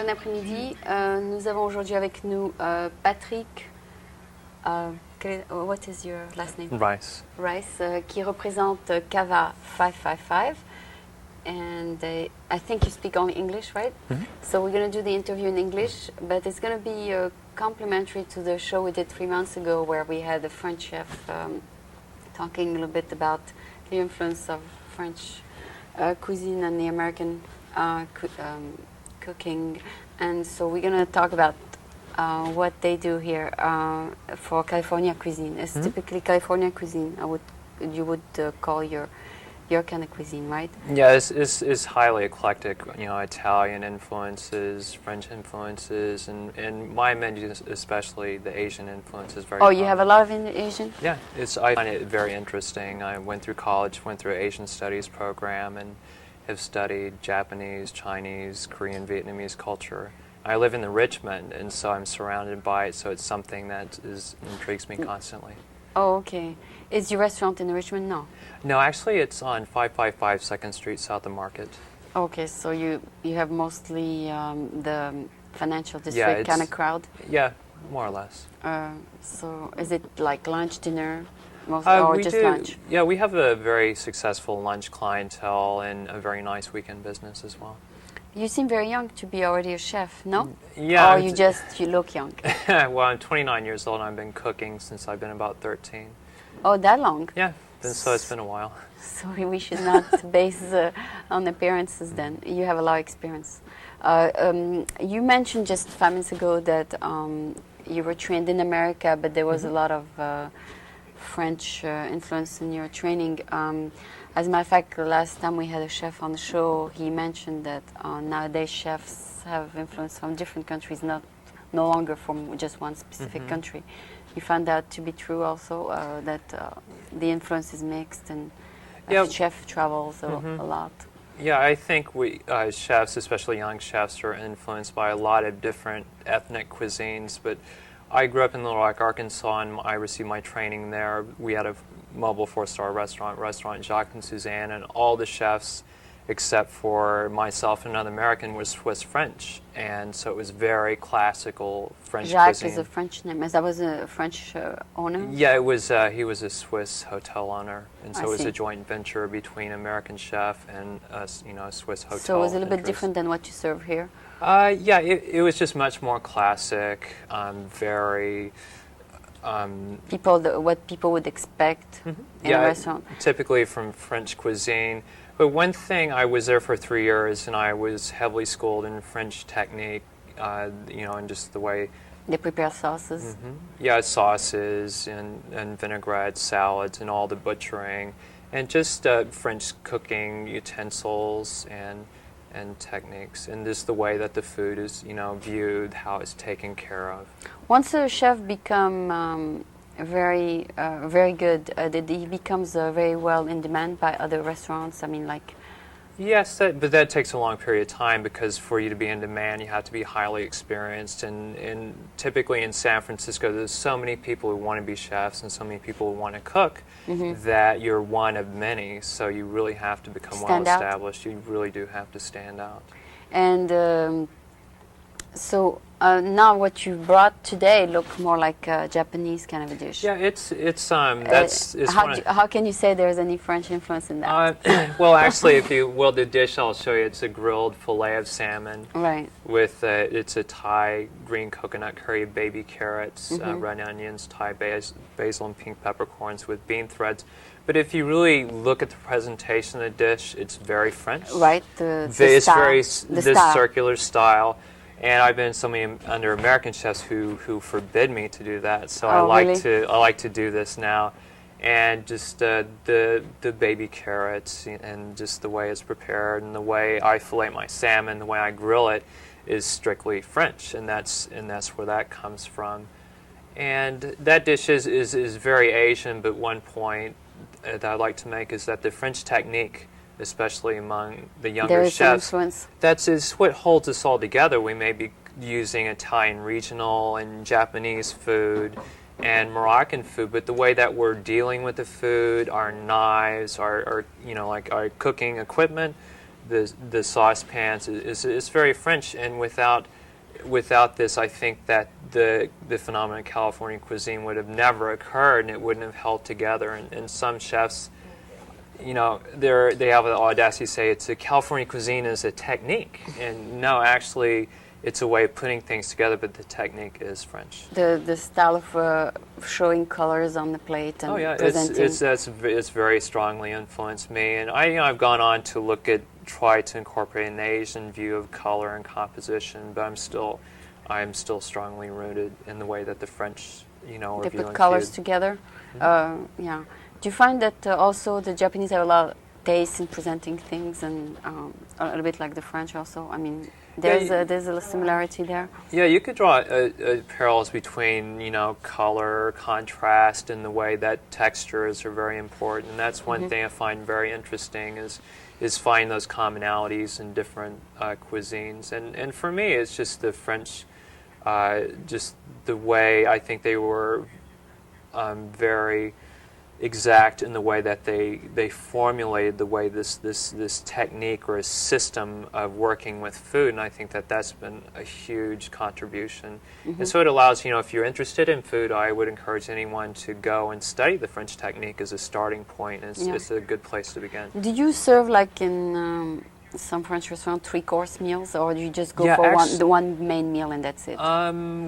Bon après-midi. Nous avons aujourd'hui avec nous Patrick. What is your last name? Rice. Rice, qui représente cava555. And I think you speak only English, right? Mm-hmm. So we're going to do the interview in English, but it's going to be complementary to the show we did 3 months ago where we had a French chef talking a little bit about the influence of French cuisine and the American cooking. And so we're going to talk about what they do here for California cuisine. It's typically California cuisine, you would call your kind of cuisine, right? Yeah, it's highly eclectic. You know, Italian influences, French influences, and my menu, especially the Asian influence, is very. Oh, you have a lot of Asian? Yeah, I find it very interesting. I went through college, went through an Asian studies program, and have studied Japanese, Chinese, Korean, Vietnamese culture. I live in the Richmond, and so I'm surrounded by it. So it's something that intrigues me constantly. Oh, okay. Is your restaurant in Richmond? No. No, actually, it's on 555 2nd Street, south of Market. Okay, so you have mostly the financial district kind of crowd? Yeah, more or less. So is it like lunch, dinner, or just lunch? Yeah, we have a very successful lunch clientele and a very nice weekend business as well. You seem very young to be already a chef, no? Yeah. Or you look young? Well, I'm 29 years old and I've been cooking since I've been about 13. Oh, that long? Yeah, so it's been a while. So we should not base on appearances then. You have a lot of experience. You mentioned just 5 minutes ago that you were trained in America, but there was a lot of French influence in your training. As a matter of fact, last time we had a chef on the show, he mentioned that nowadays chefs have influence from different countries, no longer from just one specific country. You found that to be true also, that the influence is mixed and chef travels a lot. Yeah, I think we chefs, especially young chefs, are influenced by a lot of different ethnic cuisines, but I grew up in Little Rock, Arkansas, and I received my training there. We had a mobile 4-star restaurant Jacques and Suzanne, and all the chefs except for myself and another American was Swiss French, and so it was very classical French Jacques cuisine. is a French name. That was a French owner? Yeah, it was. He was a Swiss hotel owner, and so I it was see. a joint venture between an American chef and a Swiss hotel. So it was a little bit interest. different than what you serve here? Yeah, it was just much more classic, very. What people would expect in a restaurant. Typically from French cuisine. But one thing, I was there for 3 years, and I was heavily schooled in French technique, and just the way They prepare sauces. Yeah, sauces and vinaigrettes, salads, and all the butchering, and just French cooking utensils and techniques, and just the way that the food is, viewed, how it's taken care of. Once a chef become very good, he becomes very well in demand by other restaurants. I mean, like. Yes, but that takes a long period of time, because for you to be in demand, you have to be highly experienced. And typically in San Francisco, there's so many people who want to be chefs and so many people who want to cook that you're one of many. So you really have to become well established. You really do have to stand out. And so now what you brought today look more like a Japanese kind of a dish. Yeah, it's how can you say there's any French influence in that? Well, actually, the dish I'll show you, it's a grilled fillet of salmon. Right. With it's a Thai green coconut curry, baby carrots, red onions, Thai basil, and pink peppercorns with bean threads. But if you really look at the presentation of the dish, it's very French. Right. It's very circular style. And I've been so many under American chefs who forbid me to do that. So I like to do this now, and just the baby carrots and just the way it's prepared and the way I fillet my salmon, the way I grill it, is strictly French, and that's where that comes from. And that dish is very Asian. But one point that I'd like to make is that the French technique, especially among the younger chefs, is what holds us all together. We may be using Italian regional and Japanese food and Moroccan food, but the way that we're dealing with the food, our knives, our cooking equipment, the saucepans is very French, and without this, I think that the phenomenon of California cuisine would have never occurred, and it wouldn't have held together. And some chefs, you know, they have the audacity to say California cuisine is a technique, and no, actually, it's a way of putting things together, but the technique is French. The style of showing colors on the plate and presenting. It's very strongly influenced me, and I've gone on to try to incorporate an Asian view of color and composition, but I'm still strongly rooted in the way that the French, you know, are they viewing put colors food. together. Yeah. Do you find that also the Japanese have a lot of taste in presenting things, and a little bit like the French also? I mean, there's a similarity there. Yeah, you could draw parallels between, you know, color, contrast, and the way that textures are very important. And that's one thing I find very interesting is finding those commonalities in different cuisines. And for me, it's just the French, just the way I think they were very exact in the way that they formulated the way this technique or a system of working with food, and I think that that's been a huge contribution. And so it allows, you know, if you're interested in food, I would encourage anyone to go and study the French technique as a starting point. It's a good place to begin. Did you serve like in some French restaurant 3-course meals, or do you just go for one main meal and that's it?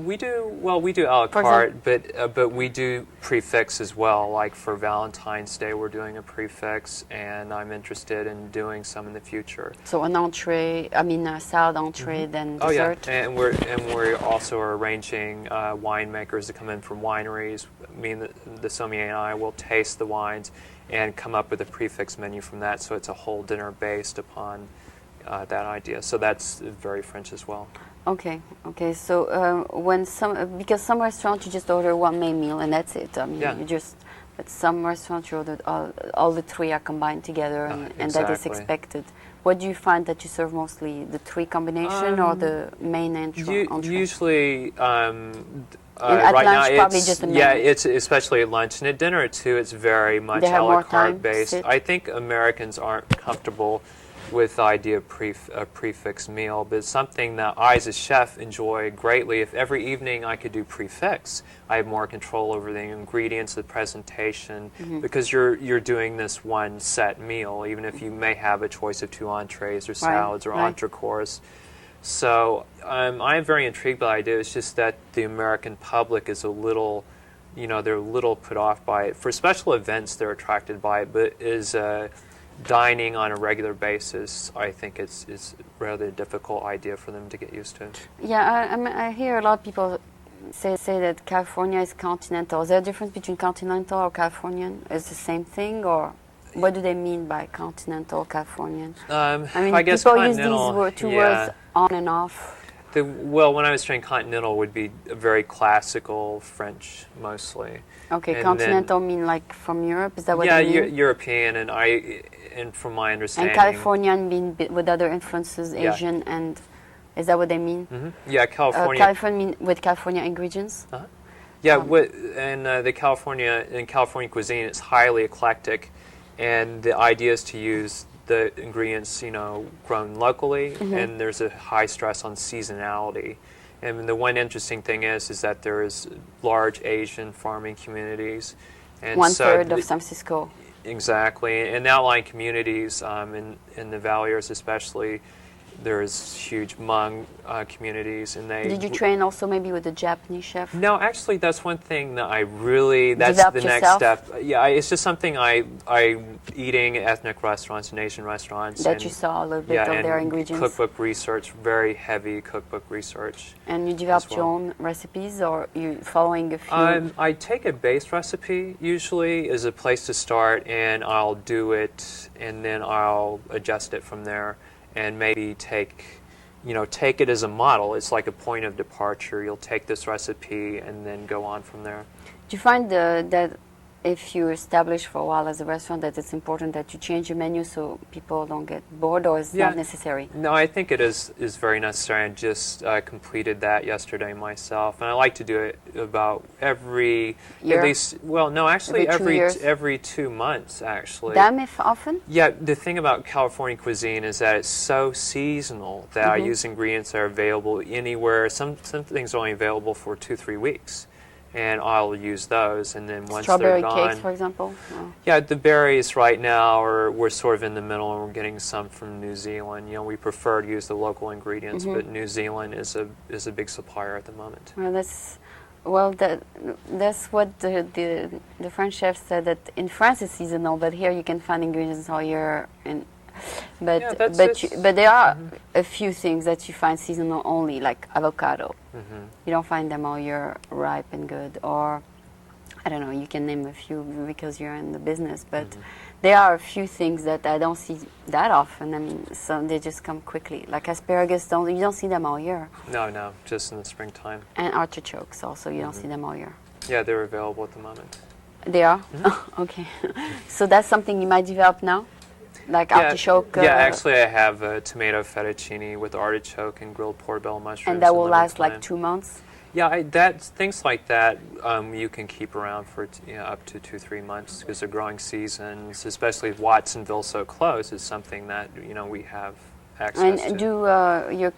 We do a la carte, but we do prefix as well. Like for Valentine's Day, we're doing a prefix, and I'm interested in doing some in the future. So an entree, I mean a salad entree, then dessert. Oh yeah, and we're also arranging winemakers to come in from wineries. Me and the sommelier and I will taste the wines and come up with a prefix menu from that, so it's a whole dinner based upon that idea. So that's very French as well. Okay. So because some restaurants you just order one main meal and that's it. I mean, but some restaurants you order all the three are combined together, and that is expected. What do you find that you serve mostly, the three combination or the main entree? Usually. At right lunch, now, probably just a main. Yeah, it's especially at lunch, and at dinner too. It's very much a la carte based. I think Americans aren't comfortable with the idea of a prefix meal, but it's something that I, as a chef, enjoy greatly. If every evening I could do prefix, I have more control over the ingredients, the presentation, because you're doing this one set meal, even if you may have a choice of 2 entrees or salads or entrecôtes. So I'm very intrigued by the idea. It's just that the American public is a little, you know, they're a little put off by it. For special events, they're attracted by it, but dining on a regular basis, I think it's a rather difficult idea for them to get used to. Yeah, I hear a lot of people say that California is continental. Is there a difference between continental or Californian? Is it the same thing, or what do they mean by continental, Californian? I mean, I guess people use these two words on and off. Well, when I was trained, continental would be a very classical French, mostly. Okay, and continental mean like from Europe? Is that what you mean? Yeah, European, and from my understanding. And Californian mean with other influences, Asian, and is that what they mean? Yeah, California. California mean with California ingredients? Yeah, the California cuisine is highly eclectic, and the idea is to use the ingredients, you know, grown locally, and there's a high stress on seasonality. And the one interesting thing is that there is large Asian farming communities, and 1/3 of San Francisco. Exactly, and outlying communities in the Valley areas especially. There's huge Hmong communities, and they. Did you train also maybe with a Japanese chef? No, actually, that's one thing that that's developed the yourself? next step. Yeah, it's just something I eating at ethnic restaurants and Asian restaurants. That you saw a little bit of their ingredients. Cookbook research, very heavy cookbook research. And you developed your own recipes, or you following a few? I take a base recipe usually as a place to start, and I'll do it, and then I'll adjust it from there. And maybe take it as a model. It's like a point of departure. You'll take this recipe and then go on from there. Do you find that if you establish for a while as a restaurant that it's important that you change your menu so people don't get bored, or it's not necessary? No, I think it is very necessary. I just completed that yesterday myself, and I like to do it about every year? At least. Well, no, actually every 2 months actually. Damn, if often? Yeah, the thing about California cuisine is that it's so seasonal that I use ingredients that are available anywhere. Some things are only available for 2-3 weeks. And I'll use those, and then once strawberry they're gone, cakes, for example. Oh. Yeah, the berries right now we're sort of in the middle, and we're getting some from New Zealand. You know, we prefer to use the local ingredients, but New Zealand is a big supplier at the moment. Well, that's what the French chef said, that in France it's seasonal, but here you can find ingredients all year. But there are a few things that you find seasonal only, like avocado. You don't find them all year ripe and good. Or, I don't know, you can name a few because you're in the business. But there are a few things that I don't see that often. I mean, so they just come quickly. Like asparagus, you don't see them all year. No, just in the springtime. And artichokes also, you don't see them all year. Yeah, they're available at the moment. They are? Okay. So that's something you might develop now? Like artichoke? Yeah, actually I have a tomato fettuccine with artichoke and grilled portobello mushrooms. And that will last like 2 months? Yeah, things like that you can keep around for up to 2-3 months because they're growing seasons, especially Watsonville so close is something that we have access to. And do your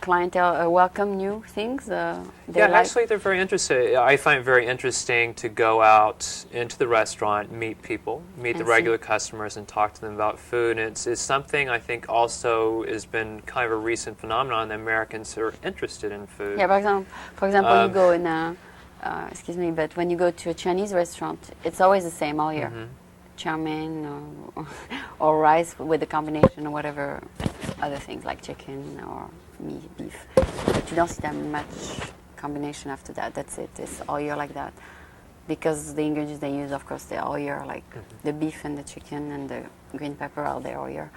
clientele welcome new things? Actually they're very interested. I find it very interesting to go out into the restaurant, meet people, meet the regular customers, and talk to them about food. And it's something I think also has been kind of a recent phenomenon that Americans are interested in food. Yeah, for example, you go in excuse me, but when you go to a Chinese restaurant, it's always the same all year. Chow mein or rice with a combination or whatever other things like chicken or meat, beef. But you don't see that much combination after that. That's it. It's all year like that. Because the ingredients they use, of course, they're all year, like the beef and the chicken and the green pepper are there all year.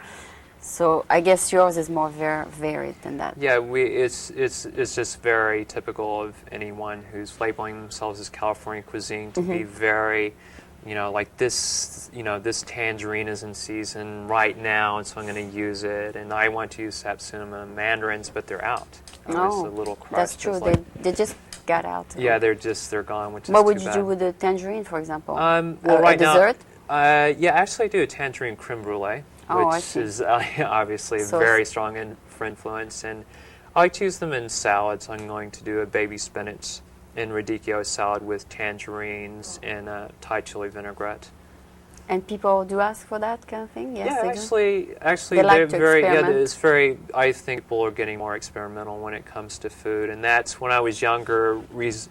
So I guess yours is more varied than that. Yeah, it's just very typical of anyone who's labeling themselves as California cuisine to be very, like this tangerine is in season right now, and so I'm going to use it. And I want to use Satsuma mandarins, but they're out. Oh, a little crushed. That's true. They just got out. Yeah, they're gone, which is what would too you bad. do with the tangerine, for example? Well, right dessert? Now, actually I do a tangerine creme brulee, which is obviously a very strong influence. And I like to use them in salads. I'm going to do a baby spinach and radicchio salad with tangerines and Thai chili vinaigrette. And people do ask for that kind of thing? Yes, yeah, actually, they like they're very. experiment. Yeah, it's very. I think people are getting more experimental when it comes to food, and that's when I was younger.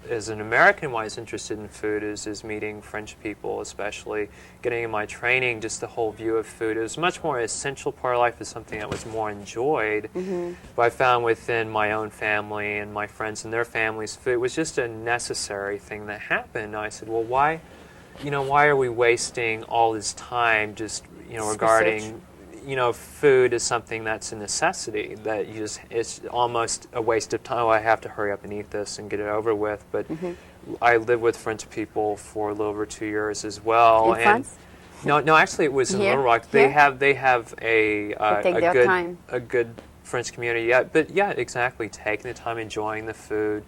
As an American, why I was interested in food is meeting French people, especially getting in my training. Just the whole view of food. It was much more essential part of life. Is something that was more enjoyed. But I found within my own family and my friends and their families, food was just a necessary thing that happened. I said, well, why are we wasting all this time just, regarding, food as something that's a necessity, that it's almost a waste of time. Oh, I have to hurry up and eat this and get it over with. But I lived with French people for a little over 2 years as well. In France? No, actually it was in Little Rock. They have a good French community. Yeah, but yeah, exactly. Taking the time, enjoying the food,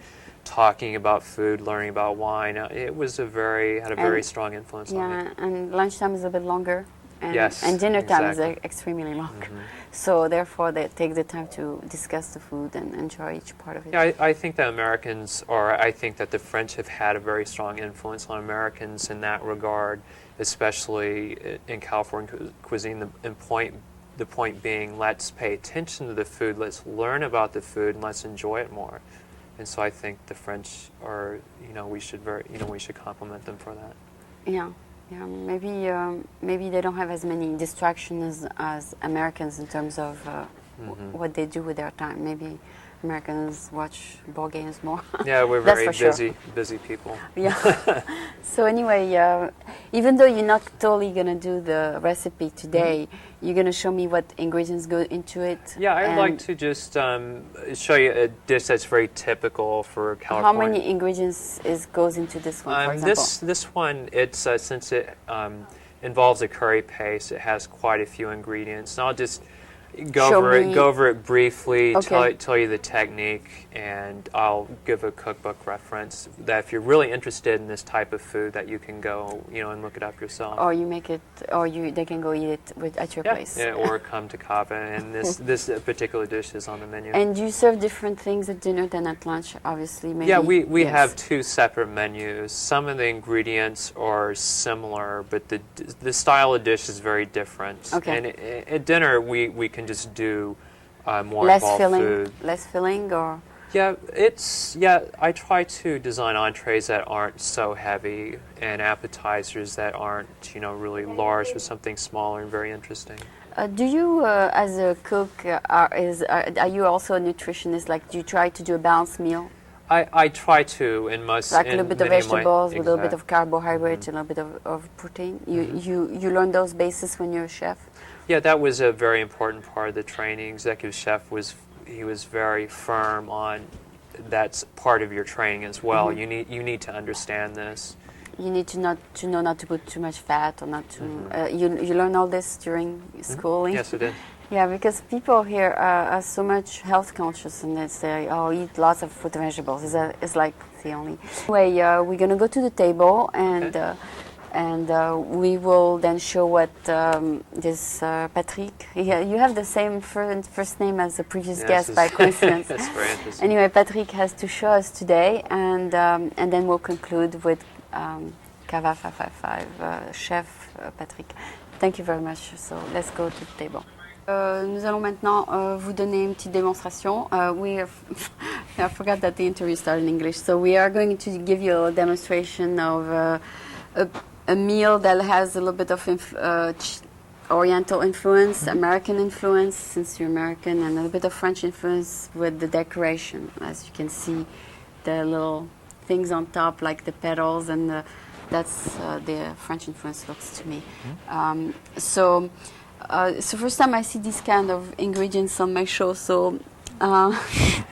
talking about food, learning about wine. It was had a very strong influence on me. Yeah, and lunchtime is a bit longer. And, yes, and dinner time is extremely long. So therefore they take the time to discuss the food and enjoy each part of it. Yeah, I think that I think that the French have had a very strong influence on Americans in that regard, especially in California cuisine. The point being, let's pay attention to the food, let's learn about the food, and let's enjoy it more. And so I think the French are, we should compliment them for that. Yeah, maybe they don't have as many distractions as Americans in terms of what they do with their time. Maybe Americans watch ball games more. Yeah, we're very busy people. Yeah. So anyway, even though you're not totally going to do the recipe today, you're going to show me what ingredients go into it. Yeah, I'd like to just show you a dish that's very typical for California. How many ingredients goes into this one, for example? This one, it's since it involves a curry paste, it has quite a few ingredients. And I'll just go over it briefly, tell you the technique, and I'll give a cookbook reference that if you're really interested in this type of food, that you can go, and look it up yourself. Or you make it, or they can go eat it at your place. Yeah, or come to CAVA, and this particular dish is on the menu. And you serve different things at dinner than at lunch, obviously. Maybe. Yeah, we have two separate menus. Some of the ingredients are similar, but the style of dish is very different. Okay. And at dinner, we can just do more involved food. Less filling, or? Yeah, I try to design entrees that aren't so heavy and appetizers that aren't, really large, but something smaller and very interesting. Do you, as a cook, are you also a nutritionist? Like, do you try to do a balanced meal? I try to in most. Like a little bit of vegetables, with a little bit of carbohydrates, and a little bit of protein. You learn those bases when you're a chef. Yeah, that was a very important part of the training. Executive chef was very firm on that's part of your training as well. You need to understand this. You need to know not to put too much fat or not to. You learn all this during schooling. Yes, I did. Yeah, because people here are so much health conscious, and they say, "Oh, eat lots of fruit and vegetables." It's like the only way. We're gonna go to the table and. Okay. We will then show what this Patrick. You have the same first name as the previous guest by coincidence. That's very interesting. Anyway, Patrick has to show us today, and then we'll conclude with cava555 chef Patrick. Thank you very much. So let's go to the table. Nous allons maintenant vous donner une petite démonstration. I forgot that the interview started in English. So we are going to give you a demonstration of a meal that has a little bit of Oriental influence, American influence, since you're American, and a little bit of French influence with the decoration. As you can see, the little things on top, like the petals, and that's the French influence looks to me. So first time I see these kind of ingredients on my show. So.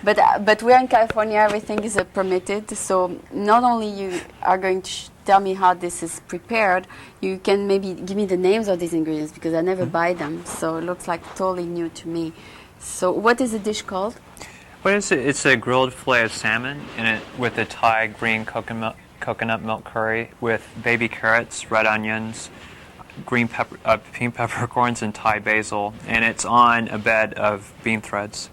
But we're in California, everything is permitted, so not only you are going to tell me how this is prepared, you can maybe give me the names of these ingredients, because I never buy them, so it looks like totally new to me. So what is the dish called? What is it? It's a grilled fillet of salmon with a Thai green coconut milk curry with baby carrots, red onions, green pink peppercorns, and Thai basil, and it's on a bed of bean threads.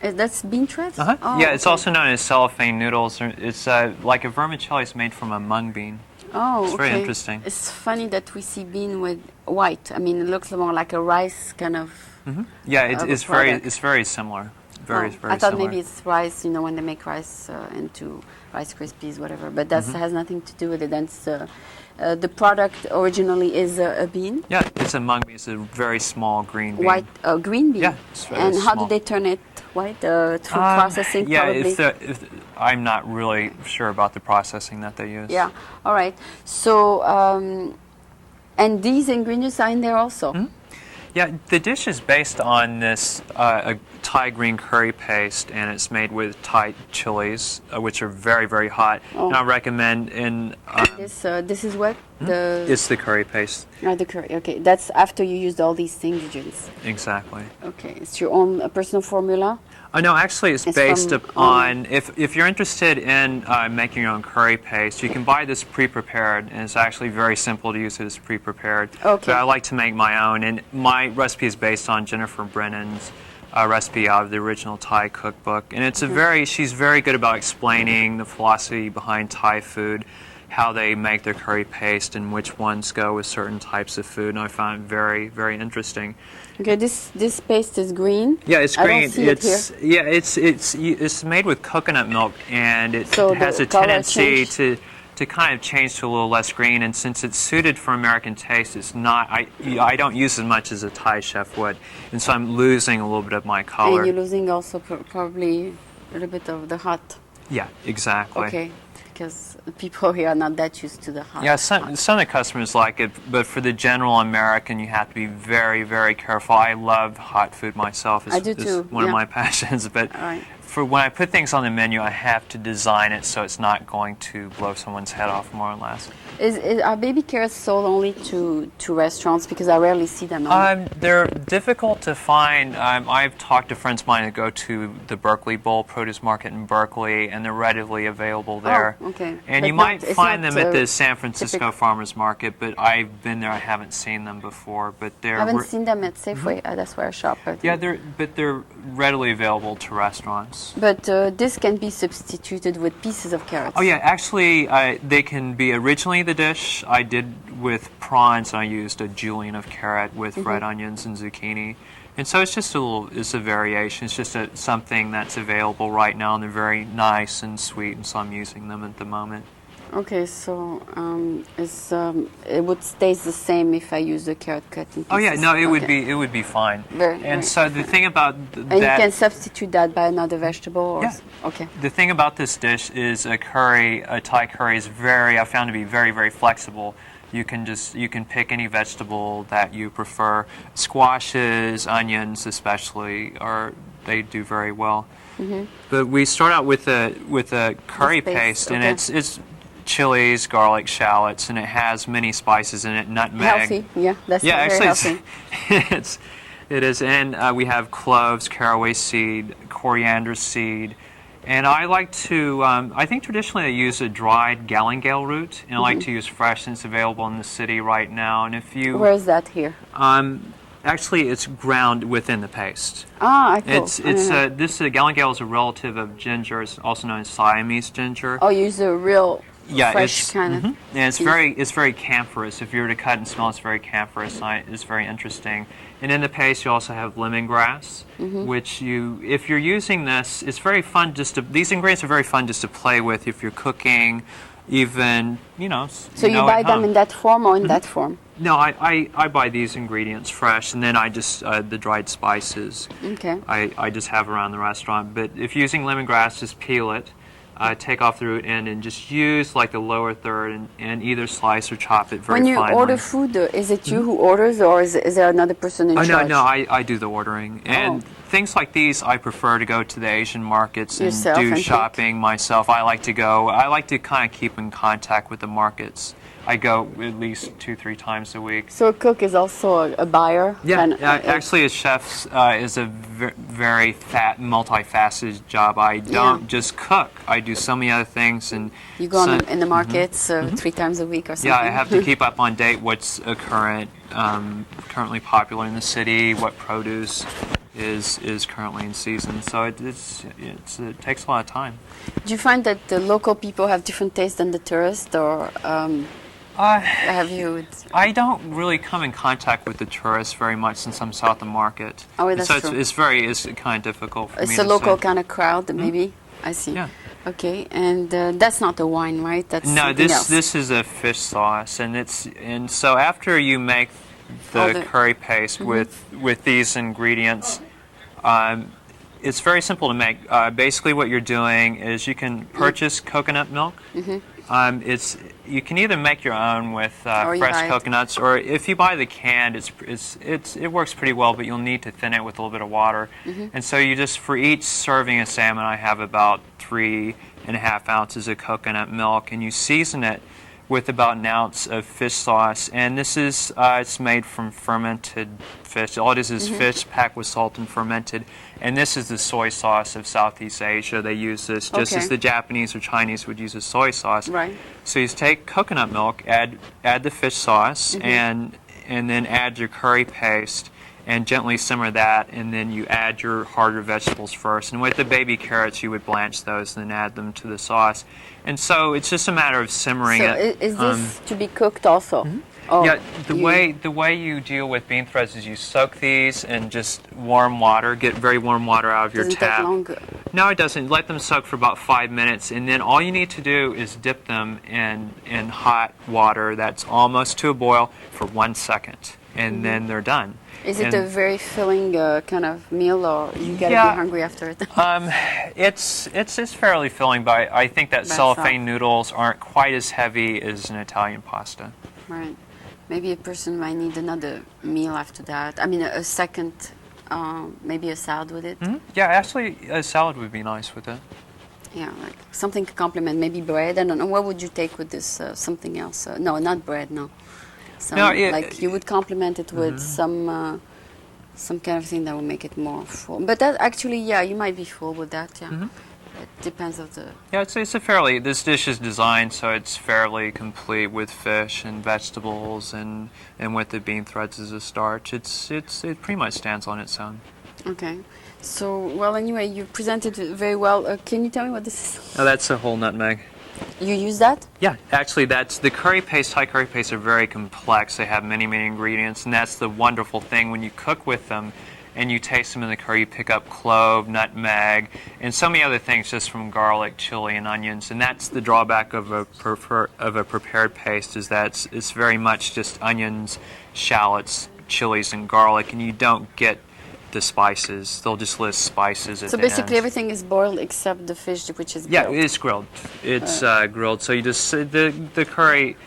That's bean threads? Oh, yeah, it's also known as cellophane noodles. It's like a vermicelli is made from a mung bean. Oh, it's very interesting. It's funny that we see bean with white. I mean, it looks more like a rice kind of. Yeah, it's very similar. Very similar. I thought maybe it's rice. When they make rice into Rice Krispies, whatever. But that has nothing to do with it. That's the product originally is a bean. Yeah, it's a mung bean. It's a very small green bean. White green bean. Yeah, it's very And small. How do they turn it white? Through processing, probably? Yeah, I'm not really sure about the processing that they use. Yeah, all right. So, and these ingredients are in there also? Yeah, the dish is based on this a Thai green curry paste, and it's made with Thai chilies, which are very, very hot. And I recommend this is what? It's the curry paste. The curry, okay. That's after you used all these ingredients. Exactly. Okay, it's your own personal formula? No, actually it's based upon, if you're interested in making your own curry paste, you can buy this pre-prepared, and it's actually very simple to use it as pre-prepared. Okay. But I like to make my own, and my recipe is based on Jennifer Brennan's recipe out of the original Thai cookbook. And it's she's very good about explaining the philosophy behind Thai food, how they make their curry paste, and which ones go with certain types of food, and I find it very, very interesting. Okay, this paste is green. Yeah, it's green. I don't see it here. Yeah, it's made with coconut milk, and it has a tendency to kind of change to a little less green, and since it's suited for American taste, it's not. I don't use as much as a Thai chef would, and so I'm losing a little bit of my color. And you're losing also probably a little bit of the hot. Yeah, exactly. Okay, because people here are not that used to the hot. Yeah, some of the customers like it, but for the general American, you have to be very, very careful. I love hot food myself. I do too. It's one of my passions, but. Right. For when I put things on the menu, I have to design it so it's not going to blow someone's head off, more or less. Are baby carrots sold only to restaurants? Because I rarely see them. They're difficult to find. I've talked to friends of mine who go to the Berkeley Bowl Produce Market in Berkeley, and they're readily available there. Oh, okay. And but you might find them at the San Francisco typical. Farmers Market, but I've been there. I haven't seen them before. But I haven't seen them at Safeway. That's where I shop. Yeah, they're readily available to restaurants. But this can be substituted with pieces of carrots. Oh yeah, actually they can be originally the dish I did with prawns. I used a julienne of carrot with red onions and zucchini, and so it's just it's a variation. It's just something that's available right now, and they're very nice and sweet, and so I'm using them at the moment. Okay, so it would taste the same if I use the carrot cut in pieces. Oh yeah, no, it would be fine. So the thing about and you can substitute that by another vegetable. Or yeah. Okay. The thing about this dish is a Thai curry is I found to be very, very flexible. You can pick any vegetable that you prefer. Squashes, onions, especially, they do very well. But we start out with a curry paste, and it's chilies, garlic, shallots, and it has many spices in it. Nutmeg. Healthy, yeah, that's very healthy. It is, and we have cloves, caraway seed, coriander seed, and I like to. I think traditionally I use a dried galingale root, and I like to use fresh, and it's available in the city right now. And if you, where is that here? Actually, it's ground within the paste. Ah, cool. This galingale is a relative of ginger. It's also known as Siamese ginger. Oh, you use a real. Yeah, fresh kind of. And it's very camphorous. If you were to cut and smell, it's very camphorous. It's very interesting. And in the paste, you also have lemongrass, which if you're using this, it's very fun. These ingredients are very fun just to play with if you're cooking, even So you buy them in that form or in that form? No, I buy these ingredients fresh, and then I just the dried spices. Okay. I just have around the restaurant. But if you're using lemongrass, just peel it. Take off the root end and just use like the lower third and either slice or chop it very finely. When you order food, is it you who orders, or is there another person in charge? No, I do the ordering. And things like these, I prefer to go to the Asian markets and do shopping myself. I like to kind of keep in contact with the markets. I go at least 2-3 times a week. So a cook is also a buyer? Yeah, actually a chef is a very multifaceted job. I don't just cook. I do so many other things. And you go in the markets 3 times a week or something? Yeah, I have to keep up on date what's currently popular in the city, what produce is currently in season. So it takes a lot of time. Do you find that the local people have different tastes than the tourists, or have you? I don't really come in contact with the tourists very much since I'm south of the market. Oh, that's so true. It's kind of difficult for me to It's a local kind of crowd, maybe. I see. Yeah. Okay, and that's not a wine, right? That's no. Else. This is a fish sauce, and so after you make the curry paste with these ingredients, it's very simple to make. Basically, what you're doing is you can purchase coconut milk. You can either make your own with fresh coconuts, or if you buy the canned, it works pretty well, but you'll need to thin it with a little bit of water. And so you just, for each serving of salmon, I have about 3.5 ounces of coconut milk, and you season it with about 1 ounce of fish sauce. And this is it's made from fermented fish. All it is fish packed with salt and fermented. And this is the soy sauce of Southeast Asia. They use this just as the Japanese or Chinese would use a soy sauce. Right. So you take coconut milk, add the fish sauce, and then add your curry paste, and gently simmer that, and then you add your harder vegetables first. And with the baby carrots, you would blanch those and then add them to the sauce. And so it's just a matter of simmering it. So is this to be cooked also? Oh, yeah, the way you deal with bean threads is you soak these in just warm water, get very warm water out of your doesn't tap. take long. No, it doesn't. Let them soak for about 5 minutes, and then all you need to do is dip them in hot water that's almost to a boil for 1 second, and then they're done. Is it a very filling kind of meal, or you gotta be hungry after it? It's fairly filling, but I think that cellophane noodles aren't quite as heavy as an Italian pasta. Right. Maybe a person might need another meal after that. I mean, a second, maybe a salad with it. Yeah, actually, a salad would be nice with it. Yeah, like something to complement, maybe bread. I don't know. What would you take with this? Something else? No, not bread. No. Like you would complement it with some kind of thing that would make it more full. But that actually, yeah, you might be full with that. Yeah. It depends on the... Yeah, it's a fairly... This dish is designed so it's fairly complete with fish and vegetables and with the bean threads as a starch. It pretty much stands on its own. Okay. So, well, anyway, you presented it very well. Can you tell me what this is? Oh, that's a whole nutmeg. You use that? Yeah, actually, that's the curry paste. Thai curry pastes are very complex. They have many, many ingredients, and that's the wonderful thing when you cook with them. And you taste them in the curry, you pick up clove, nutmeg, and so many other things just from garlic, chili, and onions. And that's the drawback of a prepared paste, is that it's very much just onions, shallots, chilies, and garlic, and you don't get the spices. They'll just list spices at the end. So basically everything is boiled except the fish, which is grilled. Yeah, it's grilled. It's grilled. So you just the curry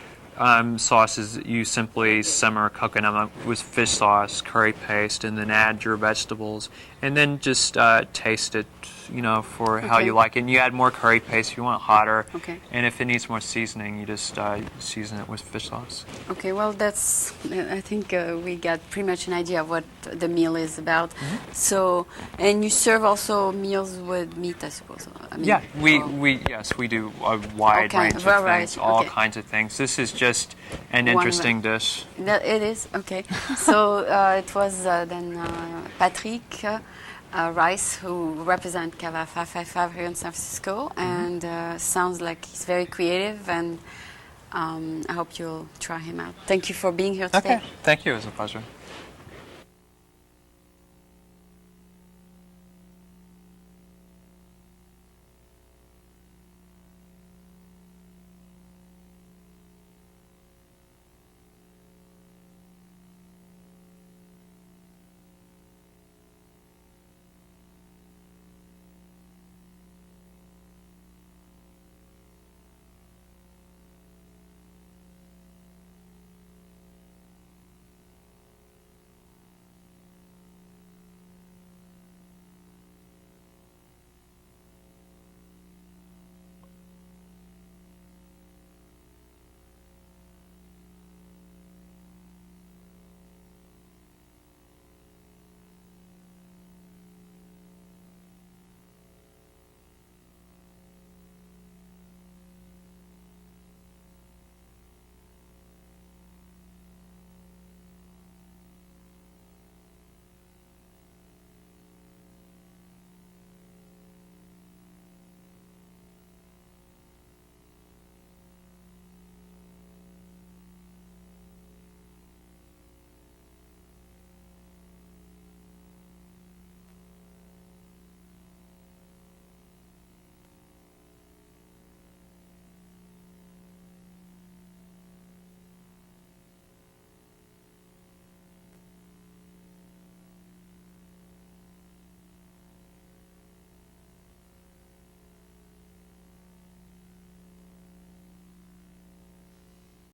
sauces, you simply simmer, cook them with fish sauce, curry paste, and then add your vegetables, and then just taste it, you know, for how you like it. And you add more curry paste if you want it hotter. Okay. And if it needs more seasoning, you just season it with fish sauce. Okay, well, that's, I think we got pretty much an idea of what the meal is about. So, and you serve also meals with meat, I suppose. I mean, yeah, we do a wide range of things, all kinds of things. This is just an interesting dish. It is, okay. So it was then Patrick Rice, who represents CAVA555 here in San Francisco, and sounds like he's very creative, and I hope you'll try him out. Thank you for being here today. Okay, thank you. It was a pleasure.